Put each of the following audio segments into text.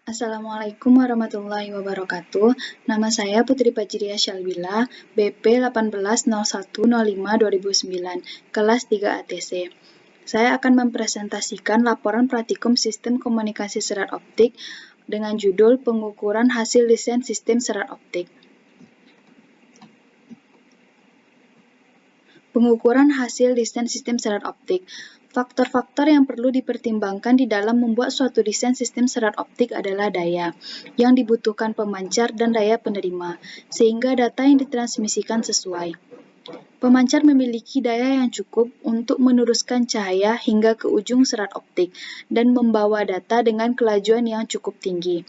Assalamualaikum warahmatullahi wabarakatuh. Nama saya Putri Fajriah Syalbila, BP 180105-2009, kelas 3 ATC. Saya akan mempresentasikan laporan praktikum Sistem Komunikasi Serat Optik dengan judul Pengukuran Hasil Desain Sistem Serat Optik. Pengukuran hasil desain sistem serat optik. Faktor-faktor yang perlu dipertimbangkan di dalam membuat suatu desain sistem serat optik adalah daya yang dibutuhkan pemancar dan daya penerima, sehingga data yang ditransmisikan sesuai. Pemancar memiliki daya yang cukup untuk meneruskan cahaya hingga ke ujung serat optik dan membawa data dengan kelajuan yang cukup tinggi.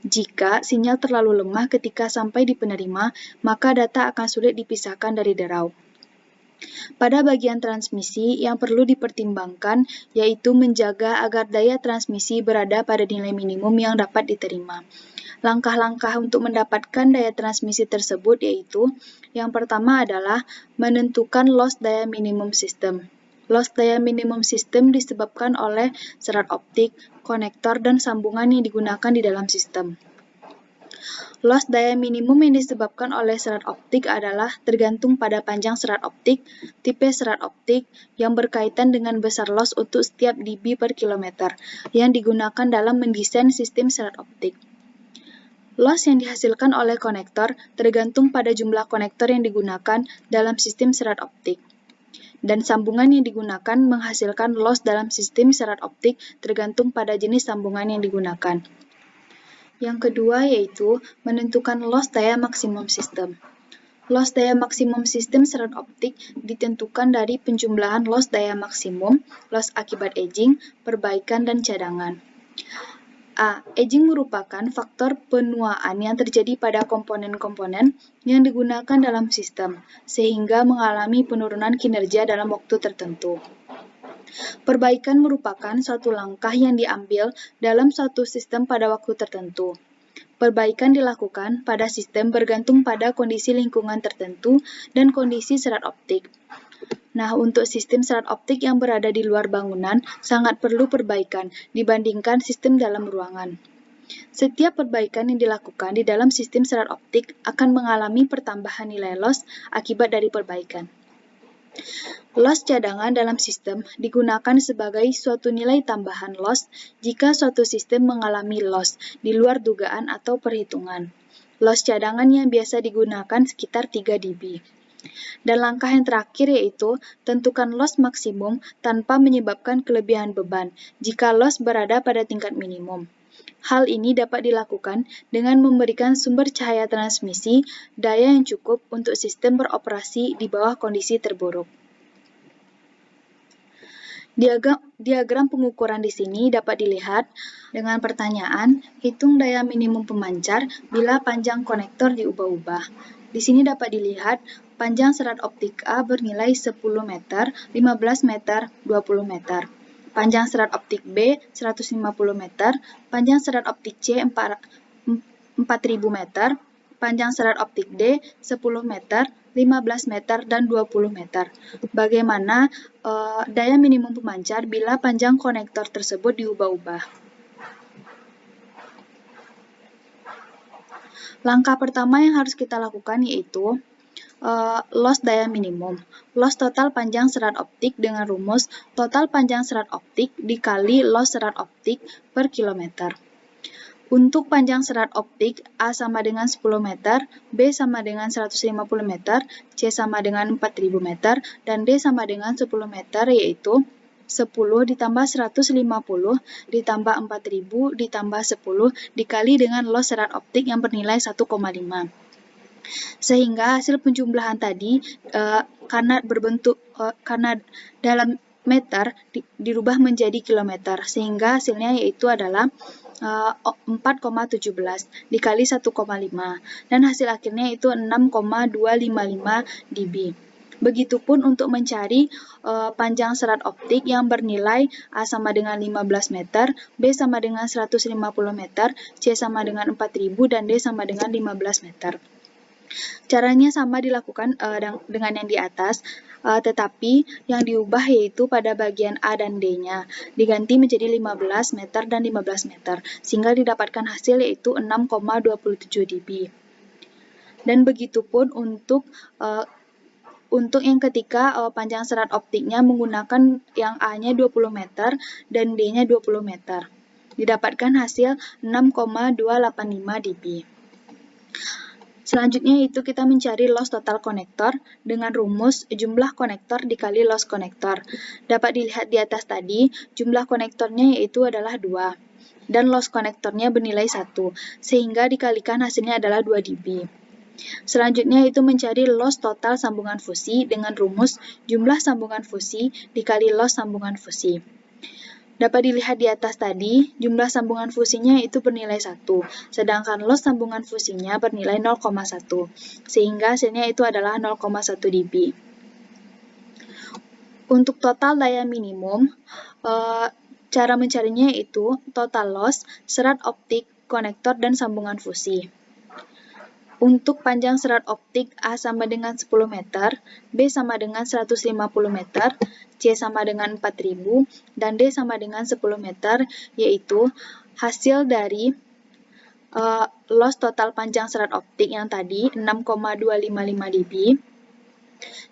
Jika sinyal terlalu lemah ketika sampai di penerima, maka data akan sulit dipisahkan dari derau. Pada bagian transmisi, yang perlu dipertimbangkan yaitu menjaga agar daya transmisi berada pada nilai minimum yang dapat diterima. Langkah-langkah untuk mendapatkan daya transmisi tersebut yaitu, yang pertama adalah menentukan loss daya minimum sistem. Loss daya minimum sistem disebabkan oleh serat optik, konektor, dan sambungan yang digunakan di dalam sistem. Loss daya minimum yang disebabkan oleh serat optik adalah tergantung pada panjang serat optik, tipe serat optik, yang berkaitan dengan besar loss untuk setiap dB per kilometer yang digunakan dalam mendesain sistem serat optik. Loss yang dihasilkan oleh konektor tergantung pada jumlah konektor yang digunakan dalam sistem serat optik. Dan sambungan yang digunakan menghasilkan loss dalam sistem serat optik tergantung pada jenis sambungan yang digunakan. Yang kedua yaitu menentukan loss daya maksimum sistem. Loss daya maksimum sistem serat optik ditentukan dari penjumlahan loss daya maksimum, loss akibat aging, perbaikan, dan cadangan. A. Aging merupakan faktor penuaan yang terjadi pada komponen-komponen yang digunakan dalam sistem, sehingga mengalami penurunan kinerja dalam waktu tertentu. Perbaikan merupakan suatu langkah yang diambil dalam suatu sistem pada waktu tertentu. Perbaikan dilakukan pada sistem bergantung pada kondisi lingkungan tertentu dan kondisi serat optik. Nah, untuk sistem serat optik yang berada di luar bangunan, sangat perlu perbaikan dibandingkan sistem dalam ruangan. Setiap perbaikan yang dilakukan di dalam sistem serat optik akan mengalami pertambahan nilai loss akibat dari perbaikan. Loss cadangan dalam sistem digunakan sebagai suatu nilai tambahan loss jika suatu sistem mengalami loss di luar dugaan atau perhitungan. Loss cadangan yang biasa digunakan sekitar 3 dB. Dan langkah yang terakhir yaitu tentukan loss maksimum tanpa menyebabkan kelebihan beban jika loss berada pada tingkat minimum. Hal ini dapat dilakukan dengan memberikan sumber cahaya transmisi daya yang cukup untuk sistem beroperasi di bawah kondisi terburuk. Diagram pengukuran di sini dapat dilihat dengan pertanyaan, hitung daya minimum pemancar bila panjang konektor diubah-ubah. Di sini dapat dilihat panjang serat optik A bernilai 10 meter, 15 meter, 20 meter. Panjang serat optik B 150 meter, panjang serat optik C 4000 meter, panjang serat optik D 10 meter, 15 meter, dan 20 meter. Bagaimana daya minimum pemancar bila panjang konektor tersebut diubah-ubah? Langkah pertama yang harus kita lakukan yaitu loss daya minimum. Loss total panjang serat optik dengan rumus total panjang serat optik dikali loss serat optik per kilometer. Untuk panjang serat optik, A sama dengan 10 meter, B sama dengan 150 meter, C sama dengan 4000 meter, dan D sama dengan 10 meter, yaitu 10 ditambah 150 ditambah 4000 ditambah 10 dikali dengan loss serat optik yang bernilai 1,5. Sehingga hasil penjumlahan tadi karena dalam meter dirubah menjadi kilometer, sehingga hasilnya yaitu adalah 4,17 dikali 1,5 dan hasil akhirnya itu 6,255 dB. Begitupun untuk mencari panjang serat optik yang bernilai A sama dengan 15 meter, B sama dengan 150 meter, C sama dengan 4000 dan D sama dengan 15 meter. Caranya sama dilakukan dengan yang di atas. tetapi yang diubah yaitu pada bagian A dan D-nya, diganti menjadi 15 meter dan 15 meter, sehingga didapatkan hasil yaitu 6,27 dB. Dan begitupun untuk yang ketika panjang serat optiknya menggunakan yang A-nya 20 meter dan D-nya 20 meter. Didapatkan hasil 6,285 dB. Selanjutnya itu kita mencari loss total konektor dengan rumus jumlah konektor dikali loss konektor. Dapat dilihat di atas tadi, jumlah konektornya yaitu adalah 2, dan loss konektornya bernilai 1, sehingga dikalikan hasilnya adalah 2 dB. Selanjutnya itu mencari loss total sambungan fusi dengan rumus jumlah sambungan fusi dikali loss sambungan fusi. Dapat dilihat di atas tadi, jumlah sambungan fusinya itu bernilai 1, sedangkan loss sambungan fusinya bernilai 0,1, sehingga hasilnya itu adalah 0,1 dB. Untuk total daya minimum, cara mencarinya yaitu total loss, serat optik, konektor, dan sambungan fusi. Untuk panjang serat optik A sama dengan 10 meter, B sama dengan 150 meter, C sama dengan 4000, dan D sama dengan 10 meter, yaitu hasil dari loss total panjang serat optik yang tadi 6,255 dB,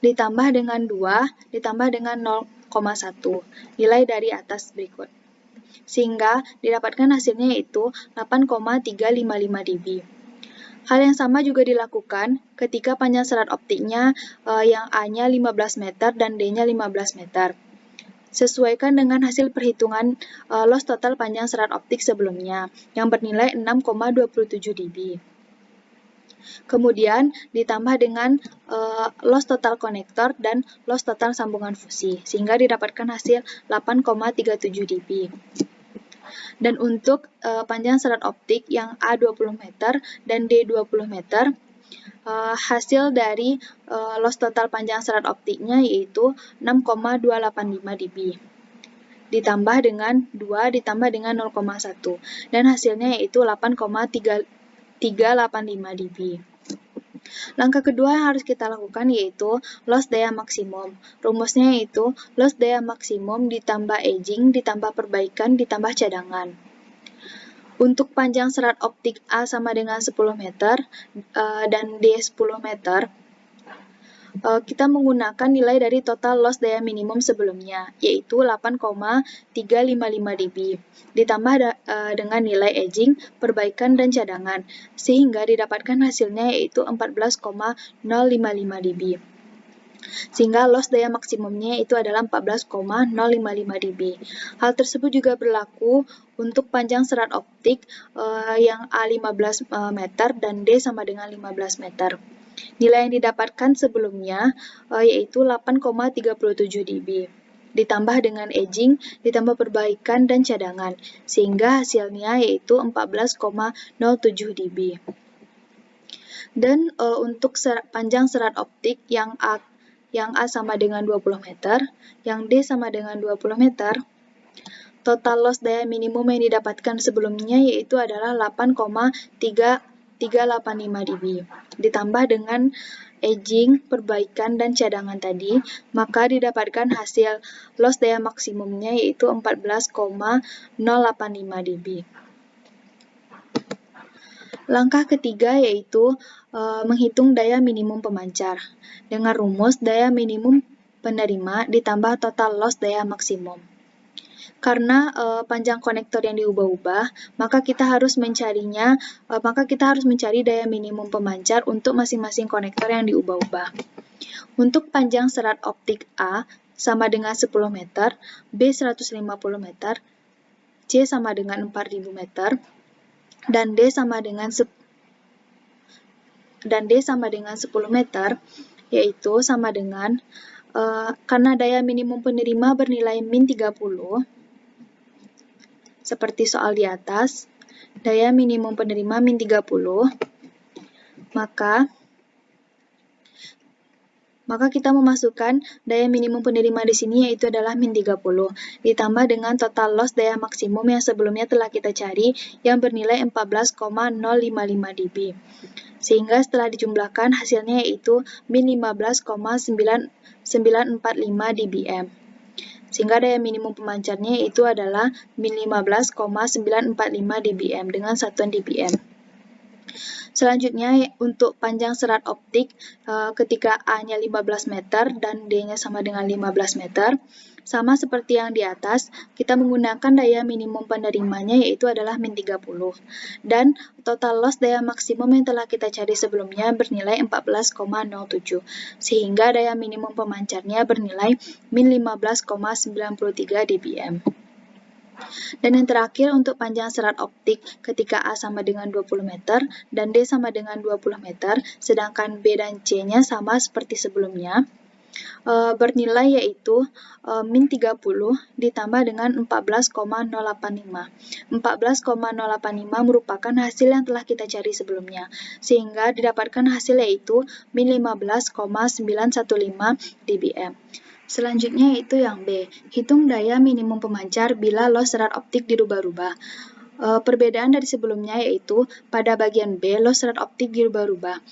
ditambah dengan 2, ditambah dengan 0,1, nilai dari atas berikut. Sehingga didapatkan hasilnya yaitu 8,355 dB. Hal yang sama juga dilakukan ketika panjang serat optiknya yang A-nya 15 meter dan D-nya 15 meter. Sesuaikan dengan hasil perhitungan loss total panjang serat optik sebelumnya, yang bernilai 6,27 dB. Kemudian ditambah dengan loss total konektor dan loss total sambungan fusi, sehingga didapatkan hasil 8,37 dB. Dan untuk panjang serat optik yang A 20 meter dan D 20 meter, hasil dari loss total panjang serat optiknya yaitu 6,285 dB. Ditambah dengan 2 ditambah dengan 0,1, dan hasilnya yaitu 8,385 dB. Langkah kedua yang harus kita lakukan yaitu loss daya maksimum. Rumusnya yaitu loss daya maksimum ditambah edging, ditambah perbaikan, ditambah cadangan. Untuk panjang serat optik A sama dengan 10 meter dan D 10 meter, kita menggunakan nilai dari total loss daya minimum sebelumnya, yaitu 8,355 dB, ditambah dengan nilai edging, perbaikan, dan cadangan, sehingga didapatkan hasilnya yaitu 14,055 dB. Sehingga loss daya maksimumnya itu adalah 14,055 dB. Hal tersebut juga berlaku untuk panjang serat optik yang A 15 meter dan D sama dengan 15 meter. Nilai yang didapatkan sebelumnya yaitu 8,37 dB, ditambah dengan edging, ditambah perbaikan dan cadangan, sehingga hasilnya yaitu 14,07 dB. Dan untuk panjang serat optik yang A sama dengan 20 meter, yang D sama dengan 20 meter, total loss daya minimum yang didapatkan sebelumnya yaitu adalah 8,385 dB. Ditambah dengan edging, perbaikan, dan cadangan tadi, maka didapatkan hasil loss daya maksimumnya yaitu 14,085 dB. Langkah ketiga yaitu menghitung daya minimum pemancar dengan rumus daya minimum penerima ditambah total loss daya maksimum. Karena panjang konektor yang diubah-ubah, maka kita harus mencari daya minimum pemancar untuk masing-masing konektor yang diubah-ubah. Untuk panjang serat optik A sama dengan 10 meter, B 150 meter, C sama dengan 4000 meter, dan D sama dengan 10 meter, yaitu sama dengan karena daya minimum penerima bernilai min 30, seperti soal di atas, daya minimum penerima min 30, maka kita memasukkan daya minimum penerima di sini yaitu adalah min 30, ditambah dengan total loss daya maksimum yang sebelumnya telah kita cari yang bernilai 14,055 dB. Sehingga setelah dijumlahkan hasilnya yaitu min 15,945 dBm. Sehingga daya minimum pemancarnya itu adalah min 15,945 dBm dengan satuan dBm. Selanjutnya untuk panjang serat optik ketika A-nya 15 meter dan D-nya sama dengan 15 meter, sama seperti yang di atas, kita menggunakan daya minimum penerimanya yaitu adalah min 30. Dan total loss daya maksimum yang telah kita cari sebelumnya bernilai 14,07. Sehingga daya minimum pemancarnya bernilai min 15,93 dBm. Dan yang terakhir untuk panjang serat optik ketika A sama dengan 20 meter dan D sama dengan 20 meter, sedangkan B dan C-nya sama seperti sebelumnya, bernilai yaitu min 30 ditambah dengan 14,085. 14,085 merupakan hasil yang telah kita cari sebelumnya, sehingga didapatkan hasil yaitu min 15,915 dBm. Selanjutnya yaitu yang B, hitung daya minimum pemancar bila loss serat optik dirubah-rubah. Perbedaan dari sebelumnya yaitu pada bagian B, loss serat optik dirubah-rubah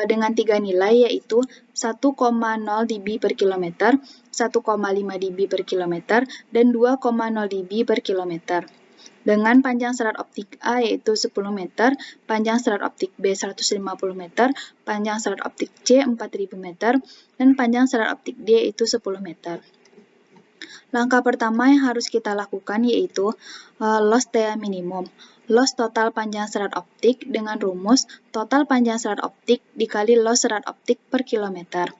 dengan 3 nilai yaitu 1,0 dB per kilometer, 1,5 dB per kilometer, dan 2,0 dB per kilometer. Dengan panjang serat optik A yaitu 10 meter, panjang serat optik B 150 meter, panjang serat optik C 4000 meter, dan panjang serat optik D yaitu 10 meter. Langkah pertama yang harus kita lakukan yaitu loss daya minimum. Loss total panjang serat optik dengan rumus total panjang serat optik dikali loss serat optik per kilometer.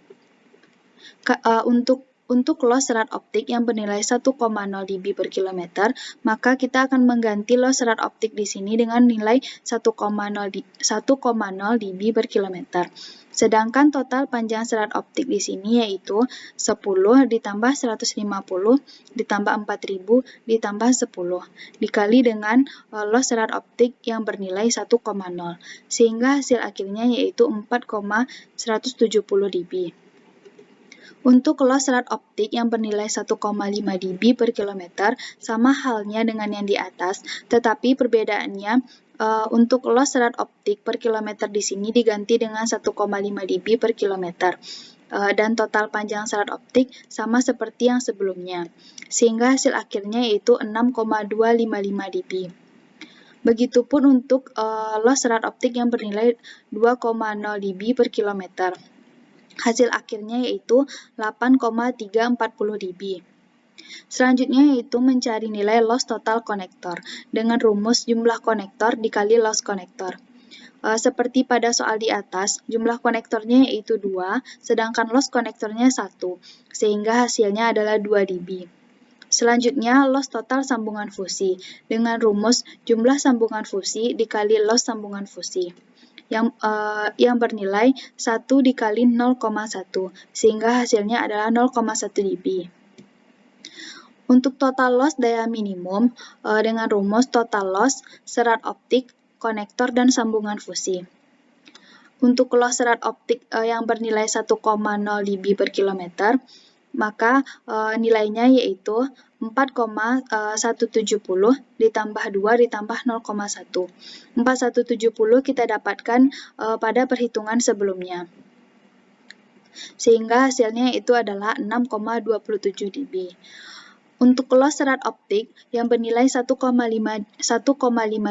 Untuk loss serat optik yang bernilai 1,0 dB per kilometer, maka kita akan mengganti loss serat optik di sini dengan nilai 1,0 dB per kilometer. Sedangkan total panjang serat optik di sini yaitu 10 ditambah 150 ditambah 4000 ditambah 10 dikali dengan loss serat optik yang bernilai 1,0, sehingga hasil akhirnya yaitu 4,170 dB. Untuk loss serat optik yang bernilai 1,5 dB per kilometer sama halnya dengan yang di atas, tetapi perbedaannya untuk loss serat optik per kilometer di sini diganti dengan 1,5 dB per kilometer. Dan total panjang serat optik sama seperti yang sebelumnya, sehingga hasil akhirnya yaitu 6,255 dB. Begitupun untuk loss serat optik yang bernilai 2,0 dB per kilometer. Hasil akhirnya yaitu 8,340 dB. Selanjutnya yaitu mencari nilai loss total konektor dengan rumus jumlah konektor dikali loss konektor. Seperti pada soal di atas, jumlah konektornya yaitu 2, sedangkan loss konektornya 1, sehingga hasilnya adalah 2 dB. Selanjutnya, loss total sambungan fusi dengan rumus jumlah sambungan fusi dikali loss sambungan fusi yang bernilai 1 dikali 0,1, sehingga hasilnya adalah 0,1 dB. Untuk total loss daya minimum dengan rumus total loss serat optik, konektor, dan sambungan fusi. Untuk loss serat optik yang bernilai 1,0 dB per kilometer, maka nilainya yaitu 4,170 ditambah 2 ditambah 0,1. 4170 kita dapatkan pada perhitungan sebelumnya. Sehingga hasilnya itu adalah 6,27 dB. Untuk loss serat optik yang bernilai 1,5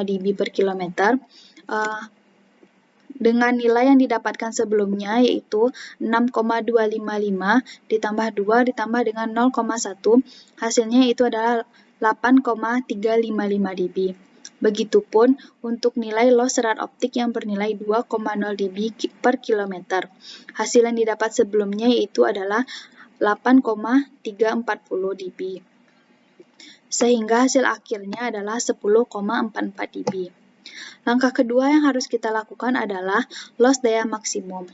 dB per kilometer, dengan nilai yang didapatkan sebelumnya yaitu 6,255 ditambah 2 ditambah dengan 0,1, hasilnya itu adalah 8,355 dB. Begitupun untuk nilai loss serat optik yang bernilai 2,0 dB per kilometer. Hasil yang didapat sebelumnya yaitu adalah 8,340 dB. Sehingga hasil akhirnya adalah 10,44 dB. Langkah kedua yang harus kita lakukan adalah loss daya maksimum.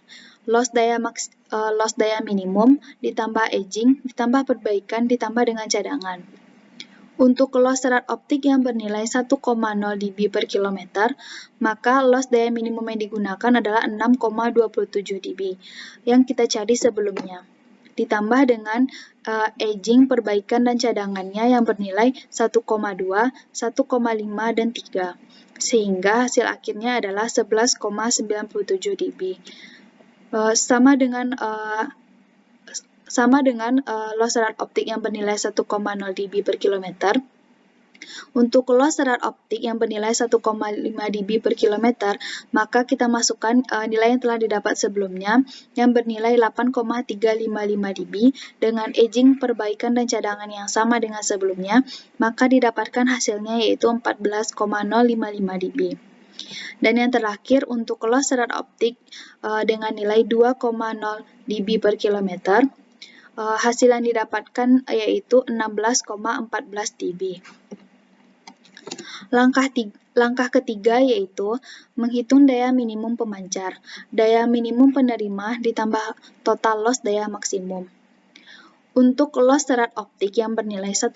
Loss daya minimum ditambah aging, ditambah perbaikan, ditambah dengan cadangan. Untuk loss serat optik yang bernilai 1,0 dB per kilometer, maka loss daya minimum yang digunakan adalah 6,27 dB yang kita cari sebelumnya. ditambah dengan aging, perbaikan, dan cadangannya yang bernilai 1,2, 1,5, dan 3. Sehingga hasil akhirnya adalah 11,97 dB. Sama dengan loss rate optik yang bernilai 1,0 dB per kilometer. Untuk loss rate optik yang bernilai 1,5 dB per kilometer, maka kita masukkan nilai yang telah didapat sebelumnya yang bernilai 8,355 dB dengan aging, perbaikan, dan cadangan yang sama dengan sebelumnya, maka didapatkan hasilnya yaitu 14,055 dB. Dan yang terakhir untuk loss rate optik dengan nilai 2,0 dB per kilometer, hasil yang didapatkan yaitu 16,14 dB. Langkah ketiga yaitu menghitung daya minimum pemancar, daya minimum penerima ditambah total loss daya maksimum. Untuk loss rate optik yang bernilai 1,0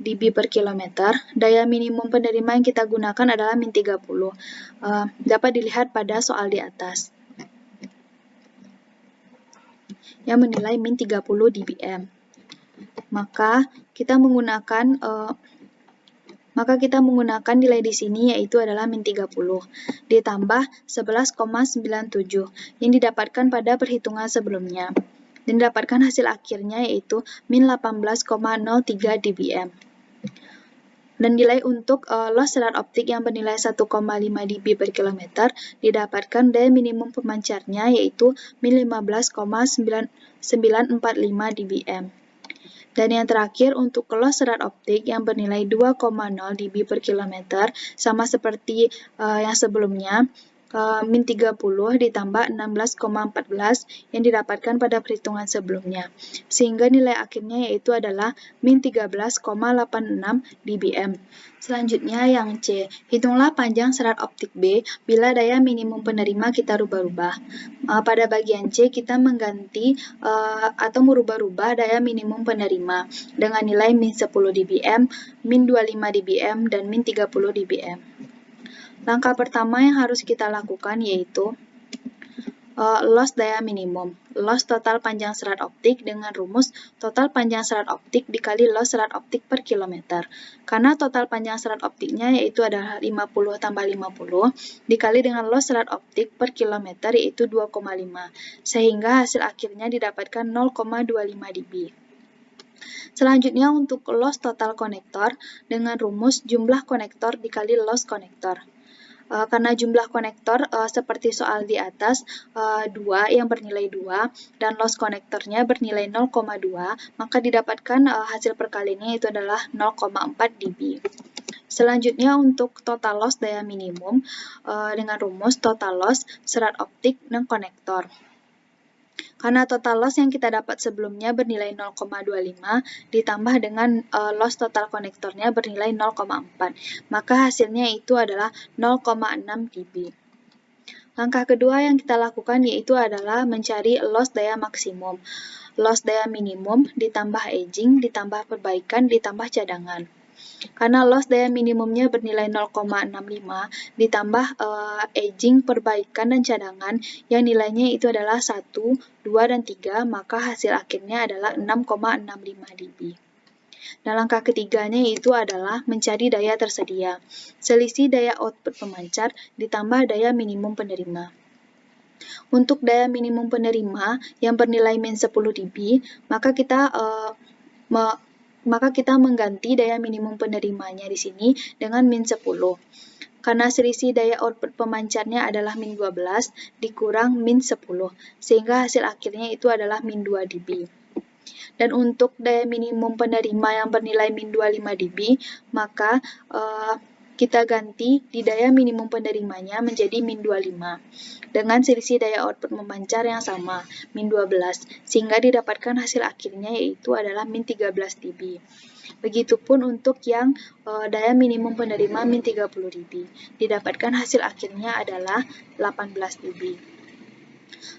dB per kilometer, daya minimum penerima yang kita gunakan adalah min 30. Dapat dilihat pada soal di atas yang menilai min 30 dBm. Maka kita menggunakan nilai di sini yaitu adalah min 30 ditambah 11,97 yang didapatkan pada perhitungan sebelumnya. Dan didapatkan hasil akhirnya yaitu min 18,03 dBm. Dan nilai untuk loss rate optik yang bernilai 1,5 dB per kilometer didapatkan daya minimum pemancarnya yaitu min 15,945 dBm. Dan yang terakhir untuk loss rate optik yang bernilai 2,0 dB per kilometer sama seperti yang sebelumnya, min 30 ditambah 16,14 yang didapatkan pada perhitungan sebelumnya. Sehingga nilai akhirnya yaitu adalah min 13,86 dBm. Selanjutnya yang C, hitunglah panjang serat optik B bila daya minimum penerima kita rubah-rubah. Pada bagian C kita mengganti atau merubah-rubah daya minimum penerima dengan nilai min 10 dBm, min 25 dBm, dan min 30 dBm. Langkah pertama yang harus kita lakukan yaitu loss daya minimum, loss total panjang serat optik dengan rumus total panjang serat optik dikali loss serat optik per kilometer. Karena total panjang serat optiknya yaitu adalah 50 tambah 50 dikali dengan loss serat optik per kilometer yaitu 2,5, sehingga hasil akhirnya didapatkan 0,25 dB. Selanjutnya untuk loss total konektor dengan rumus jumlah konektor dikali loss konektor. Karena jumlah konektor seperti soal di atas 2 yang bernilai 2 dan loss konektornya bernilai 0,2, maka didapatkan hasil perkaliannya itu adalah 0,4 dB. Selanjutnya untuk total loss daya minimum dengan rumus total loss serat optik dan konektor. Karena total loss yang kita dapat sebelumnya bernilai 0,25 ditambah dengan loss total konektornya bernilai 0,4, maka hasilnya itu adalah 0,6 dB. Langkah kedua yang kita lakukan yaitu adalah mencari loss daya maksimum. Loss daya minimum ditambah aging, ditambah perbaikan, ditambah cadangan. Karena loss daya minimumnya bernilai 0,65 ditambah aging, perbaikan, dan cadangan yang nilainya itu adalah 1, 2, dan 3, maka hasil akhirnya adalah 6,65 dB. Dan langkah ketiganya itu adalah mencari daya tersedia. Selisih daya output pemancar ditambah daya minimum penerima. Untuk daya minimum penerima yang bernilai min 10 dB, maka kita mengganti daya minimum penerimanya di sini dengan min 10. Karena selisih daya output pemancarnya adalah min 12 dikurang min 10, sehingga hasil akhirnya itu adalah min 2 dB. Dan untuk daya minimum penerima yang bernilai min 25 dB, maka kita ganti di daya minimum penerimanya menjadi min 25 dengan selisih daya output memancar yang sama, min 12, sehingga didapatkan hasil akhirnya yaitu adalah min 13 dB. Begitupun untuk yang daya minimum penerima min 30 dB, didapatkan hasil akhirnya adalah 18 dB.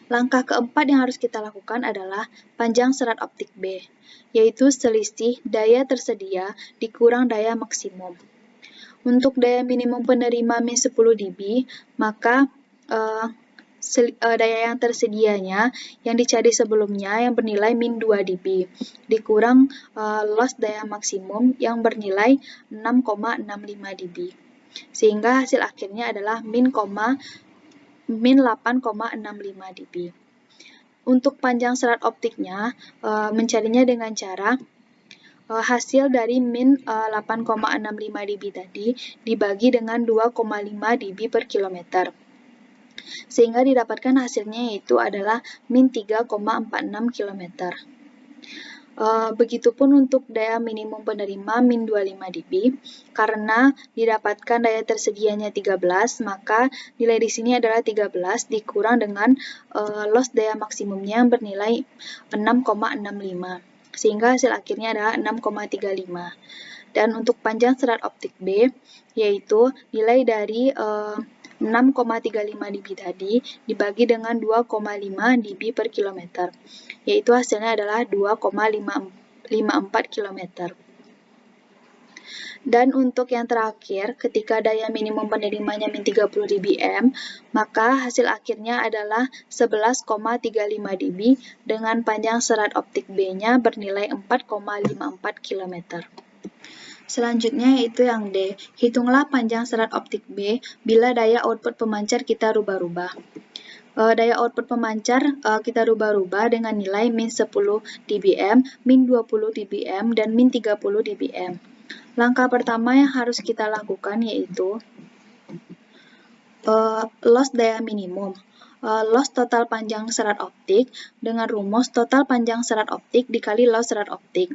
Langkah keempat yang harus kita lakukan adalah panjang serat optik B, yaitu selisih daya tersedia dikurang daya maksimum. Untuk daya minimum penerima min 10 dB, maka daya yang tersedianya yang dicari sebelumnya yang bernilai min 2 dB, dikurang loss daya maksimum yang bernilai 6,65 dB. Sehingga hasil akhirnya adalah min 8,65 dB. Untuk panjang serat optiknya, mencarinya dengan cara hasil dari min 8,65 dB tadi dibagi dengan 2,5 dB per kilometer. Sehingga didapatkan hasilnya yaitu adalah min 3,46 km. Begitupun untuk daya minimum penerima min 25 dB, karena didapatkan daya tersedianya 13, maka nilai di sini adalah 13 dikurang dengan loss daya maksimumnya yang bernilai 6,65, sehingga hasil akhirnya adalah 6,35. Dan untuk panjang serat optik B, yaitu nilai dari 6,35 dB tadi dibagi dengan 2,5 dB per kilometer, yaitu hasilnya adalah 2,54 km. Dan untuk yang terakhir, ketika daya minimum penerimanya min 30 dBm, maka hasil akhirnya adalah 11,35 dB dengan panjang serat optik B-nya bernilai 4,54 km. Selanjutnya yaitu yang D, hitunglah panjang serat optik B bila daya output pemancar kita rubah-rubah. Daya output pemancar kita rubah-rubah dengan nilai min 10 dBm, min 20 dBm, dan min 30 dBm. Langkah pertama yang harus kita lakukan yaitu loss daya minimum. Loss total panjang serat optik dengan rumus total panjang serat optik dikali loss serat optik.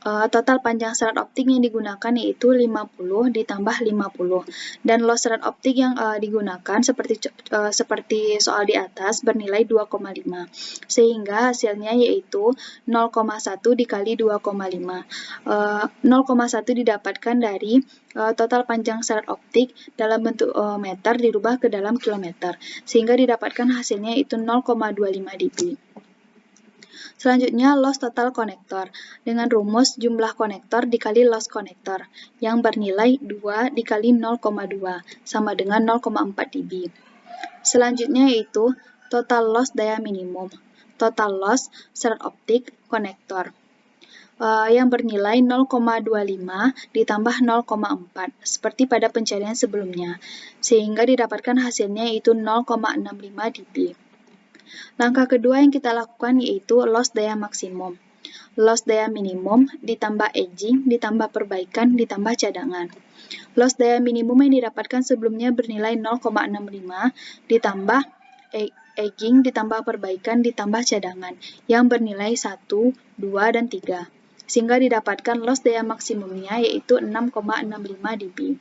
Total panjang serat optik yang digunakan yaitu 50 ditambah 50, dan loss serat optik yang digunakan seperti soal di atas bernilai 2,5, sehingga hasilnya yaitu 0,1 dikali 2,5. 0,1 didapatkan dari total panjang serat optik dalam bentuk meter dirubah ke dalam kilometer, sehingga didapatkan hasilnya yaitu 0,25 dB. Selanjutnya, loss total konektor dengan rumus jumlah konektor dikali loss konektor yang bernilai 2 dikali 0,2 sama dengan 0,4 dB. Selanjutnya yaitu total loss daya minimum, total loss serat optik konektor yang bernilai 0,25 ditambah 0,4 seperti pada pencarian sebelumnya, sehingga didapatkan hasilnya yaitu 0,65 dB. Langkah kedua yang kita lakukan yaitu loss daya maksimum. Loss daya minimum ditambah edging ditambah perbaikan ditambah cadangan. Loss daya minimum yang didapatkan sebelumnya bernilai 0,65 ditambah edging ditambah perbaikan ditambah cadangan yang bernilai 1, 2, dan 3. Sehingga didapatkan loss daya maksimumnya yaitu 6,65 dB.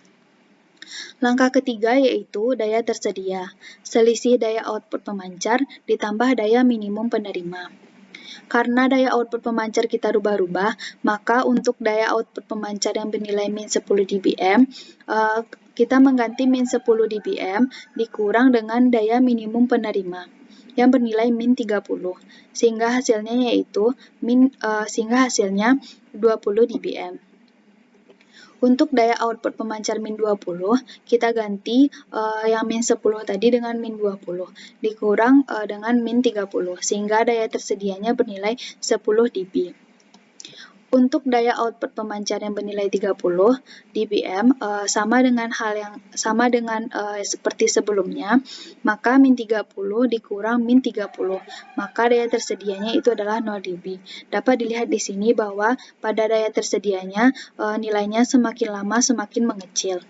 Langkah ketiga yaitu daya tersedia, selisih daya output pemancar ditambah daya minimum penerima. Karena daya output pemancar kita rubah-rubah, maka untuk daya output pemancar yang bernilai min 10 dBm, kita mengganti min 10 dBm dikurang dengan daya minimum penerima yang bernilai min 30, sehingga hasilnya yaitu 20 dBm. Untuk daya output pemancar min 20, kita ganti yang min 10 tadi dengan min 20, dikurang dengan min 30, sehingga daya tersedianya bernilai 10 dB. Untuk daya output pemancar yang bernilai 30 dBm sama dengan seperti sebelumnya, maka min 30 dikurang min 30, maka daya tersedianya itu adalah 0 dB. Dapat dilihat di sini bahwa pada daya tersedianya nilainya semakin lama semakin mengecil.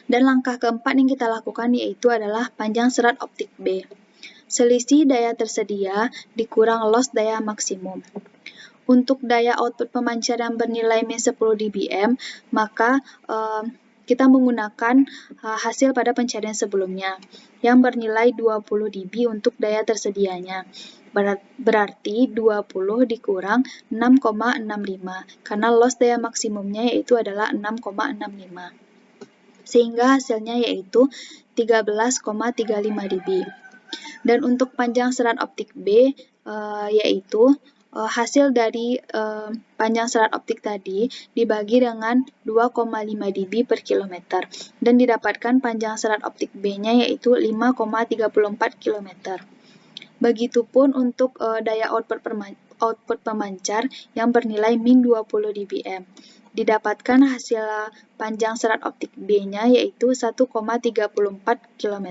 Dan langkah keempat yang kita lakukan yaitu adalah panjang serat optik B. Selisih daya tersedia dikurang loss daya maksimum. Untuk daya output pemancar yang bernilai min 10 dBm, maka kita menggunakan hasil pada pencarian sebelumnya, yang bernilai 20 dB untuk daya tersedianya. Berarti 20 dikurang 6,65, karena loss daya maksimumnya yaitu adalah 6,65. Sehingga hasilnya yaitu 13,35 dB. Dan untuk panjang serat optik B, yaitu hasil dari panjang serat optik tadi dibagi dengan 2,5 dB per kilometer dan didapatkan panjang serat optik B-nya yaitu 5,34 km. Begitupun untuk daya output pemancar yang bernilai min 20 dBm. Didapatkan hasil panjang serat optik B-nya yaitu 1,34 km.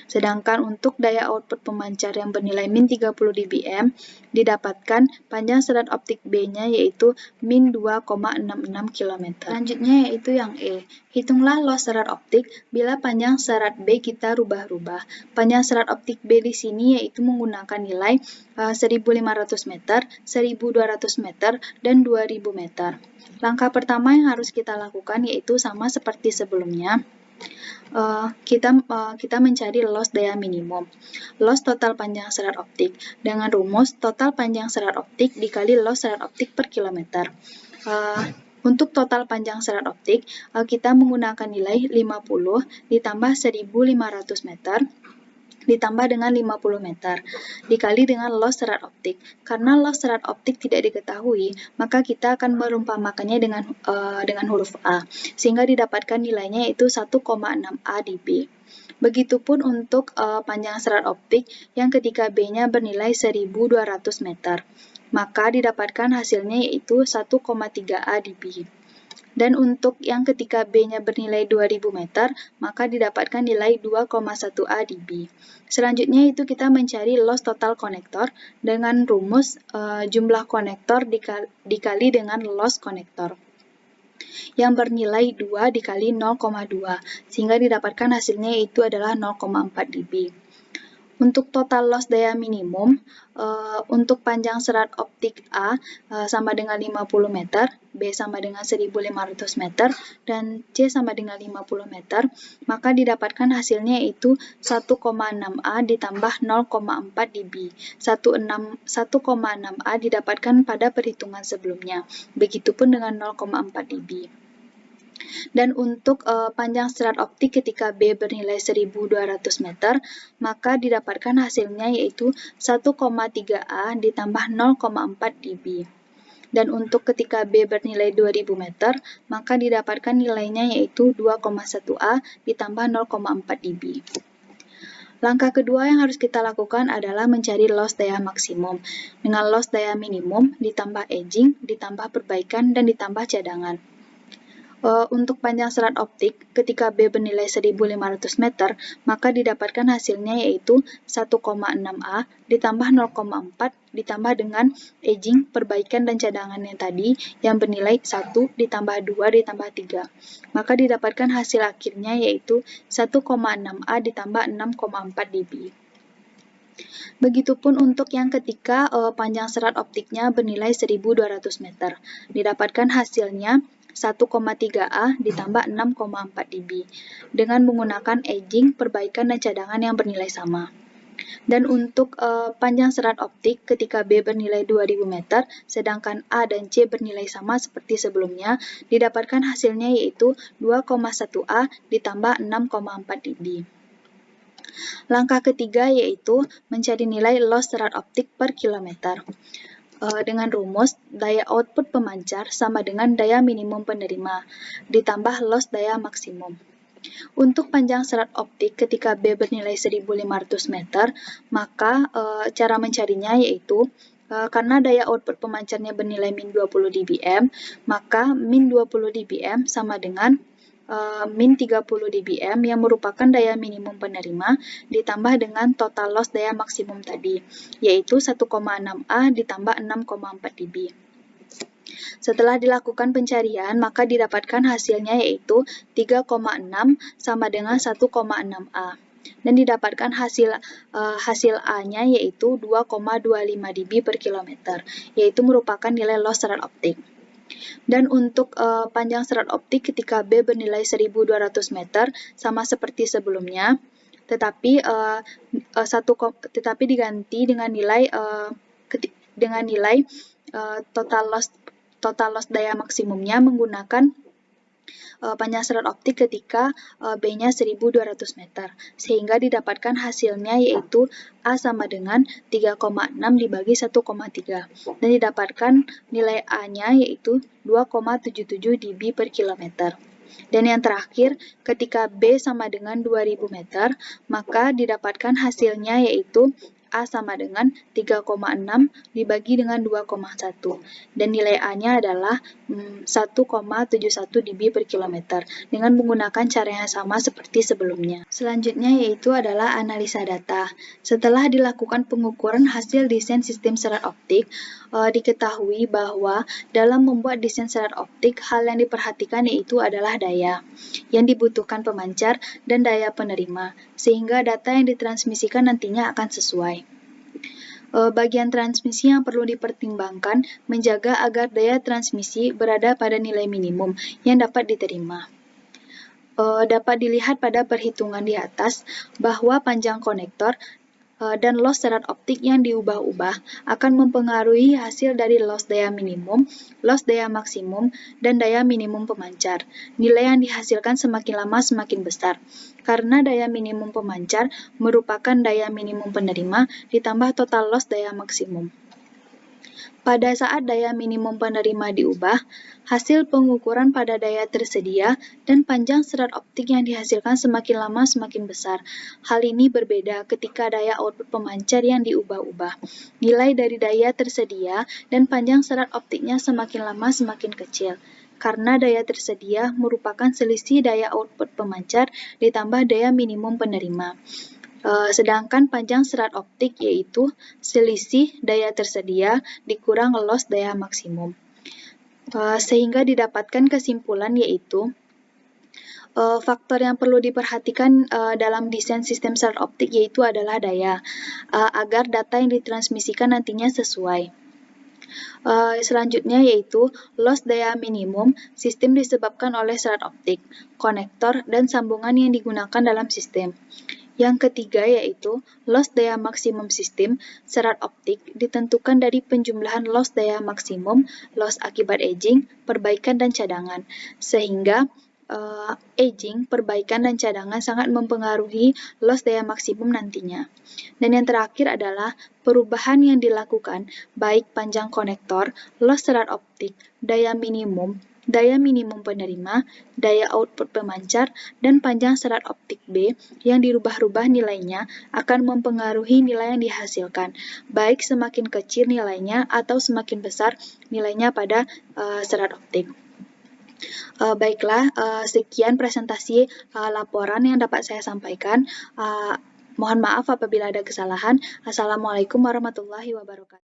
Sedangkan untuk daya output pemancar yang bernilai min 30 dBm, didapatkan panjang serat optik B-nya yaitu min 2,66 km. Selanjutnya yaitu yang E. Hitunglah loss serat optik bila panjang serat B kita rubah-rubah. Panjang serat optik B di sini yaitu menggunakan nilai 1.500 meter, 1.200 meter, dan 2.000 meter. Langkah pertama yang harus kita lakukan yaitu sama seperti sebelumnya. Kita mencari loss daya minimum. Loss total panjang serat optik dengan rumus total panjang serat optik dikali loss serat optik per kilometer. Untuk total panjang serat optik, kita menggunakan nilai 50 ditambah 1.500 meter ditambah dengan 50 meter dikali dengan loss serat optik. Karena loss serat optik tidak diketahui, maka kita akan merumpamakannya dengan huruf A, sehingga didapatkan nilainya yaitu 1,6 A dB. Begitupun untuk panjang serat optik yang ketika B-nya bernilai 1.200 meter, maka didapatkan hasilnya yaitu 1,3 A dB. Dan untuk yang ketika B-nya bernilai 2000 meter, maka didapatkan nilai 2,1 A dB. Selanjutnya itu kita mencari loss total konektor dengan rumus jumlah konektor dikali dengan loss konektor yang bernilai 2 dikali 0,2, sehingga didapatkan hasilnya itu adalah 0,4 dB. Untuk total loss daya minimum, untuk panjang serat optik A sama dengan 50 meter, B sama dengan 1.500 meter, dan C sama dengan 50 meter, maka didapatkan hasilnya yaitu 1,6 A ditambah 0,4 dB. 1,6 A didapatkan pada perhitungan sebelumnya, begitupun dengan 0,4 dB. Dan untuk panjang serat optik ketika B bernilai 1.200 meter, maka didapatkan hasilnya yaitu 1,3 A ditambah 0,4 dB. Dan untuk ketika B bernilai 2.000 meter, maka didapatkan nilainya yaitu 2,1 A ditambah 0,4 dB. Langkah kedua yang harus kita lakukan adalah mencari loss daya maksimum, dengan loss daya minimum ditambah edging, ditambah perbaikan, dan ditambah cadangan. Untuk panjang serat optik, ketika B bernilai 1.500 meter, maka didapatkan hasilnya yaitu 1,6 A ditambah 0,4 ditambah dengan edging, perbaikan, dan cadangan yang tadi yang bernilai 1 ditambah 2 ditambah 3. Maka didapatkan hasil akhirnya yaitu 1,6 A ditambah 6,4 dB. Begitupun untuk yang ketika panjang serat optiknya bernilai 1.200 meter, didapatkan hasilnya 1,3 A ditambah 6,4 dB dengan menggunakan edging, perbaikan, dan cadangan yang bernilai sama. Dan untuk panjang serat optik ketika B bernilai 2.000 meter, sedangkan A dan C bernilai sama seperti sebelumnya, didapatkan hasilnya yaitu 2,1 A ditambah 6,4 dB. Langkah ketiga yaitu mencari nilai loss serat optik per kilometer. Dengan rumus daya output pemancar sama dengan daya minimum penerima ditambah loss daya maksimum. Untuk panjang serat optik ketika B bernilai 1.500 meter, maka cara mencarinya yaitu karena daya output pemancarnya bernilai min 20 dBm, maka min 20 dBm sama dengan min 30 dBm yang merupakan daya minimum penerima ditambah dengan total loss daya maksimum tadi, yaitu 1,6 A ditambah 6,4 dB. Setelah dilakukan pencarian, maka didapatkan hasilnya yaitu 3,6 sama dengan 1,6 A. Dan didapatkan hasil A-nya yaitu 2,25 dB per kilometer, yaitu merupakan nilai loss serat optik. Dan untuk panjang serat optik ketika B bernilai 1.200 meter sama seperti sebelumnya, tetapi diganti dengan nilai total loss daya maksimumnya menggunakan panjang serat optik ketika B-nya 1200 meter, sehingga didapatkan hasilnya yaitu A sama dengan 3,6 dibagi 1,3, dan didapatkan nilai A-nya yaitu 2,77 dB per kilometer. Dan yang terakhir, ketika B sama dengan 2000 meter, maka didapatkan hasilnya yaitu A sama dengan 3,6 dibagi dengan 2,1. Dan nilai A-nya adalah 1,71 dB per kilometer dengan menggunakan cara yang sama seperti sebelumnya. Selanjutnya yaitu adalah analisa data. Setelah dilakukan pengukuran hasil desain sistem serat optik, diketahui bahwa dalam membuat desain serat optik, hal yang diperhatikan yaitu adalah daya yang dibutuhkan pemancar dan daya penerima, sehingga data yang ditransmisikan nantinya akan sesuai. Bagian transmisi yang perlu dipertimbangkan menjaga agar daya transmisi berada pada nilai minimum yang dapat diterima. Dapat dilihat pada perhitungan di atas bahwa panjang konektor dan loss serat optik yang diubah-ubah akan mempengaruhi hasil dari loss daya minimum, loss daya maksimum, dan daya minimum pemancar. Nilai yang dihasilkan semakin lama semakin besar, karena daya minimum pemancar merupakan daya minimum penerima ditambah total loss daya maksimum. Pada saat daya minimum penerima diubah, hasil pengukuran pada daya tersedia dan panjang serat optik yang dihasilkan semakin lama semakin besar. Hal ini berbeda ketika daya output pemancar yang diubah-ubah. Nilai dari daya tersedia dan panjang serat optiknya semakin lama semakin kecil, karena daya tersedia merupakan selisih daya output pemancar ditambah daya minimum penerima. Sedangkan panjang serat optik yaitu selisih daya tersedia dikurang loss daya maksimum. Sehingga didapatkan kesimpulan yaitu faktor yang perlu diperhatikan dalam desain sistem serat optik yaitu adalah daya, agar data yang ditransmisikan nantinya sesuai. Selanjutnya yaitu loss daya minimum sistem disebabkan oleh serat optik, konektor, dan sambungan yang digunakan dalam sistem. Yang ketiga yaitu loss daya maksimum sistem serat optik ditentukan dari penjumlahan loss daya maksimum, loss akibat aging, perbaikan, dan cadangan. Sehingga aging, perbaikan, dan cadangan sangat mempengaruhi loss daya maksimum nantinya. Dan yang terakhir adalah perubahan yang dilakukan baik panjang konektor, loss serat optik, daya minimum penerima, daya output pemancar, dan panjang serat optik B yang dirubah-rubah nilainya akan mempengaruhi nilai yang dihasilkan, baik semakin kecil nilainya atau semakin besar nilainya pada serat optik. Baiklah, sekian presentasi laporan yang dapat saya sampaikan. Mohon maaf apabila ada kesalahan. Assalamualaikum warahmatullahi wabarakatuh.